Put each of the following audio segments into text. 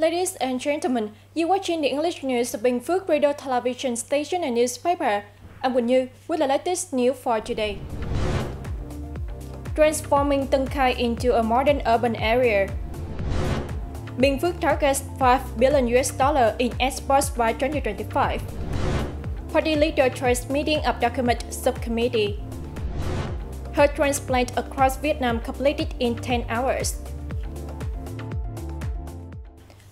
Ladies and gentlemen, you're watching the English news of Binh Phuoc radio television station and newspaper. I'm with you with the latest news for today. Transforming Tân Khai into a modern urban area. Binh Phuoc targets $5 billion in exports by 2025. Party leader tries meeting of document subcommittee. Heart transplant across Vietnam completed in 10 hours.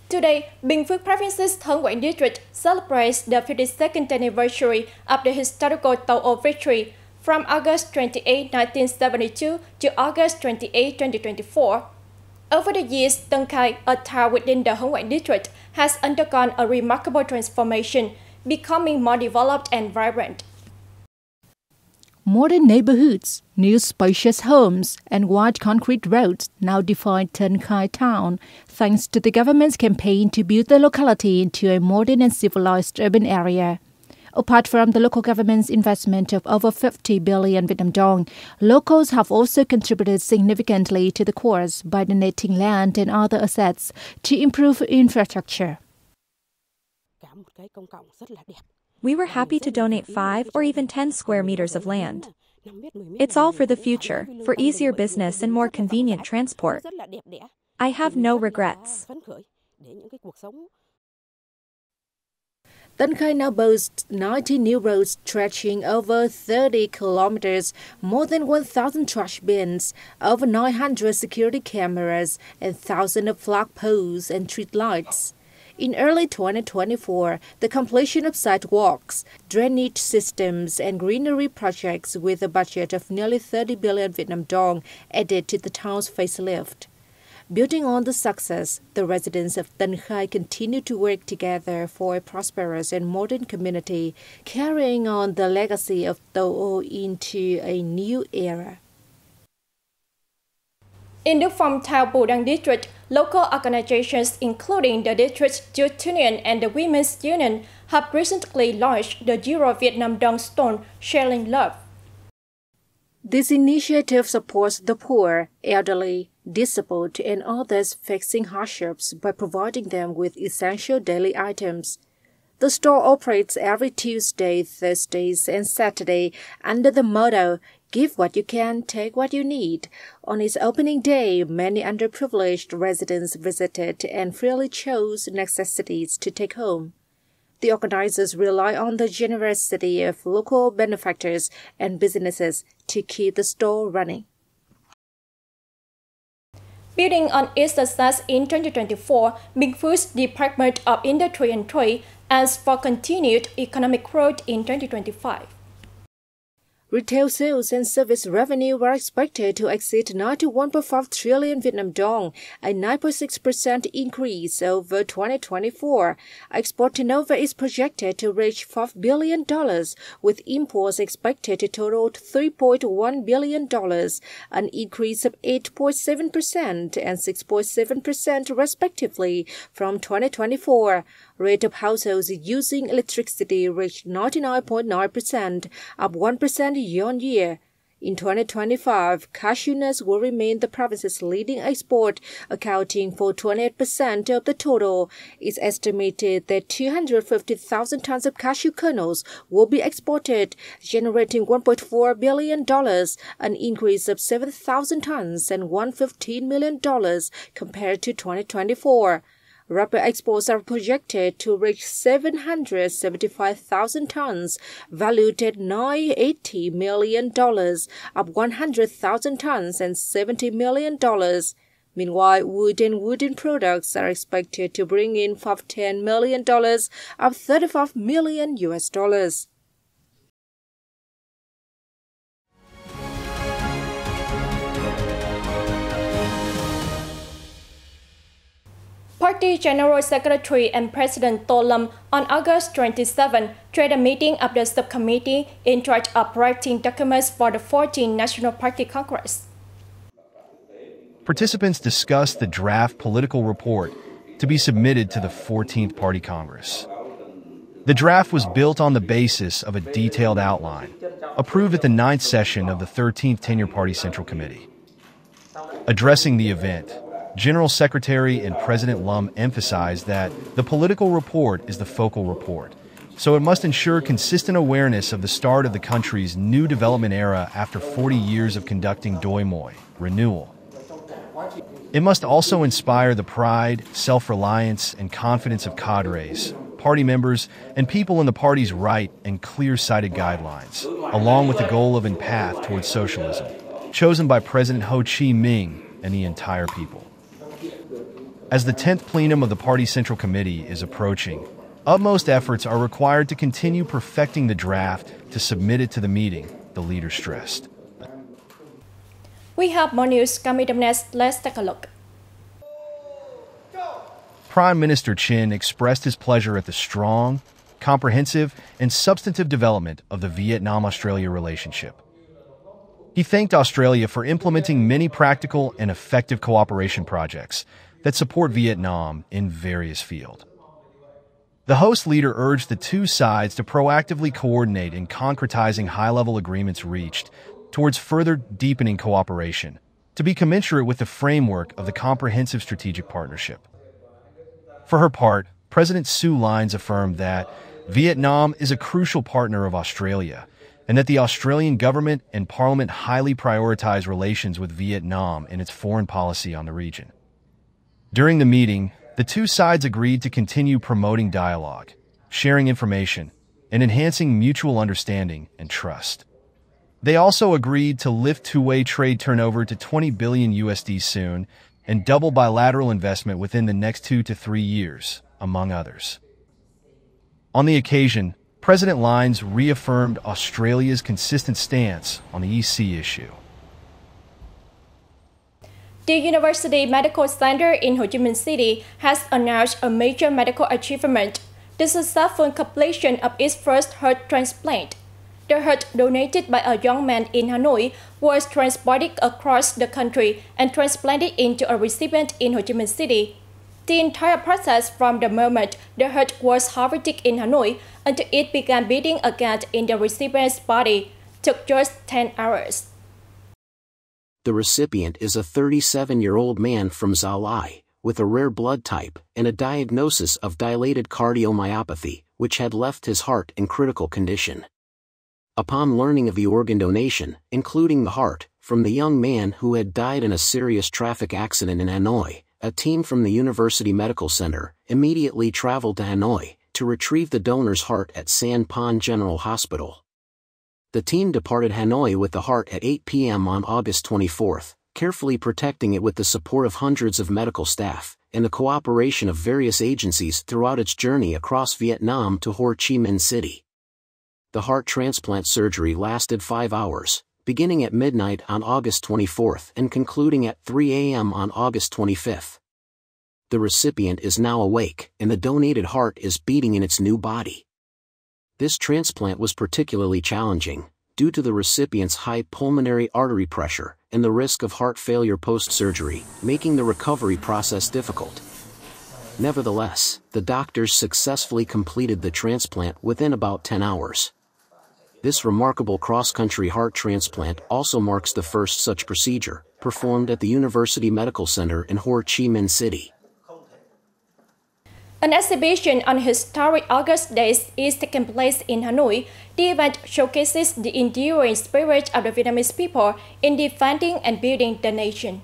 Today, Binh Phuoc Province's Thông Quảng District celebrates the 52nd anniversary of the historical Tàu O victory from August 28, 1972 to August 28, 2024. Over the years, Tân Khai, a town within the Thông Quảng District, has undergone a remarkable transformation, becoming more developed and vibrant. Modern neighborhoods, new spacious homes, and wide concrete roads now define Tân Khai town, thanks to the government's campaign to build the locality into a modern and civilized urban area. Apart from the local government's investment of over 50 billion Vietnam dong, locals have also contributed significantly to the cause by donating land and other assets to improve infrastructure. We were happy to donate 5 or even 10 square meters of land. It's all for the future, for easier business and more convenient transport. I have no regrets. Tân Khai now boasts 90 new roads stretching over 30 kilometers, more than 1,000 trash bins, over 900 security cameras, and thousands of flag poles and street lights. In early 2024, the completion of sidewalks, drainage systems, and greenery projects with a budget of nearly 30 billion Vietnam dong added to the town's facelift. Building on the success, the residents of Tân Khai continue to work together for a prosperous and modern community, carrying on the legacy of Tàu O into a new era. In the Phong Thao Bù Đăng district, local organizations including the district's youth union and the women's union have recently launched the Zero Vietnam Dong Stone Sharing Love. This initiative supports the poor, elderly, disabled, and others facing hardships by providing them with essential daily items. The store operates every Tuesday, Thursdays, and Saturday under the motto, "Give what you can, take what you need." On its opening day, many underprivileged residents visited and freely chose necessities to take home. The organizers rely on the generosity of local benefactors and businesses to keep the store running. Building on its success in 2024, Binh Phuoc's Department of Industry and Trade aims for continued economic growth in 2025. Retail sales and service revenue were expected to exceed 91.5 trillion Vietnam dong, a 9.6% increase over 2024. Export turnover is projected to reach $5 billion, with imports expected to total $3.1 billion, an increase of 8.7% and 6.7% respectively from 2024. Rate of households using electricity reached 99.9%, up 1% year-on-year. In 2025, cashew nuts will remain the province's leading export, accounting for 28% of the total. It's estimated that 250,000 tons of cashew kernels will be exported, generating $1.4 billion, an increase of 7,000 tons and $115 million compared to 2024. Rubber exports are projected to reach 775,000 tons, valued at $980 million, up 100,000 tons and $70 million. Meanwhile, wood and wooden products are expected to bring in $510 million, up $35 million. Party General Secretary and President Tô Lâm on August 27 chaired a meeting of the subcommittee in charge of writing documents for the 14th National Party Congress. Participants discussed the draft political report to be submitted to the 14th Party Congress. The draft was built on the basis of a detailed outline, approved at the 9th session of the 13th Tenure Party Central Committee. Addressing the event, General Secretary and President Lum emphasized that the political report is the focal report, so it must ensure consistent awareness of the start of the country's new development era after 40 years of conducting Doi Moi, renewal. It must also inspire the pride, self-reliance, and confidence of cadres, party members, and people in the party's right and clear-sighted guidelines, along with the goal of a path towards socialism, chosen by President Ho Chi Minh and the entire people. As the 10th plenum of the Party Central Committee is approaching, utmost efforts are required to continue perfecting the draft to submit it to the meeting, the leader stressed. We have more news coming up next. Let's take a look. Prime Minister Chin expressed his pleasure at the strong, comprehensive, and substantive development of the Vietnam-Australia relationship. He thanked Australia for implementing many practical and effective cooperation projects that support Vietnam in various fields. The host leader urged the two sides to proactively coordinate in concretizing high-level agreements reached towards further deepening cooperation, to be commensurate with the framework of the Comprehensive Strategic Partnership. For her part, President Su Lines affirmed that Vietnam is a crucial partner of Australia, and that the Australian government and parliament highly prioritize relations with Vietnam in its foreign policy on the region. During the meeting, the two sides agreed to continue promoting dialogue, sharing information, and enhancing mutual understanding and trust. They also agreed to lift two-way trade turnover to 20 billion USD soon and double bilateral investment within the next 2 to 3 years, among others. On the occasion, President Lines reaffirmed Australia's consistent stance on the EC issue. The University Medical Center in Ho Chi Minh City has announced a major medical achievement, the successful completion of its first heart transplant. The heart donated by a young man in Hanoi was transported across the country and transplanted into a recipient in Ho Chi Minh City. The entire process from the moment the heart was harvested in Hanoi until it began beating again in the recipient's body took just 10 hours. The recipient is a 37-year-old man from Gia Lai, with a rare blood type and a diagnosis of dilated cardiomyopathy, which had left his heart in critical condition. Upon learning of the organ donation, including the heart, from the young man who had died in a serious traffic accident in Hanoi, a team from the University Medical Center immediately traveled to Hanoi to retrieve the donor's heart at San Pon General Hospital. The team departed Hanoi with the heart at 8 p.m. on August 24, carefully protecting it with the support of hundreds of medical staff and the cooperation of various agencies throughout its journey across Vietnam to Ho Chi Minh City. The heart transplant surgery lasted 5 hours, beginning at midnight on August 24 and concluding at 3 a.m. on August 25. The recipient is now awake and the donated heart is beating in its new body. This transplant was particularly challenging, due to the recipient's high pulmonary artery pressure and the risk of heart failure post-surgery, making the recovery process difficult. Nevertheless, the doctors successfully completed the transplant within about 10 hours. This remarkable cross-country heart transplant also marks the first such procedure, performed at the University Medical Center in Ho Chi Minh City. An exhibition on historic August days is taking place in Hanoi. The event showcases the enduring spirit of the Vietnamese people in defending and building the nation.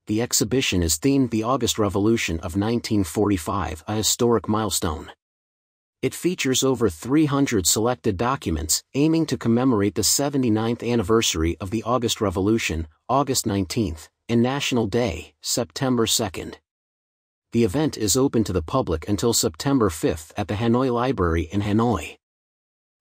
The exhibition is themed the August Revolution of 1945, a historic milestone. It features over 300 selected documents aiming to commemorate the 79th anniversary of the August Revolution, August 19th, and National Day, September 2nd. The event is open to the public until September 5th at the Hanoi Library in Hanoi.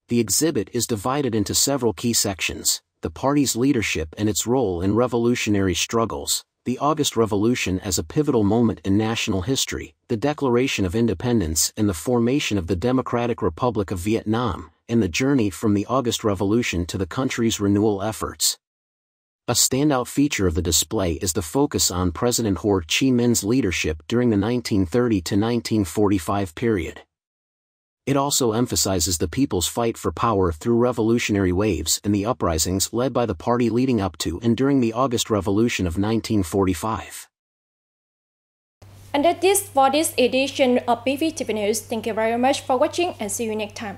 The exhibit is divided into several key sections: the party's leadership and its role in revolutionary struggles, the August Revolution as a pivotal moment in national history, the Declaration of Independence and the formation of the Democratic Republic of Vietnam, and the journey from the August Revolution to the country's renewal efforts. A standout feature of the display is the focus on President Ho Chi Minh's leadership during the 1930 to 1945 period. It also emphasizes the people's fight for power through revolutionary waves and the uprisings led by the party leading up to and during the August Revolution of 1945. And that's it for this edition of BPTV News. Thank you very much for watching and see you next time.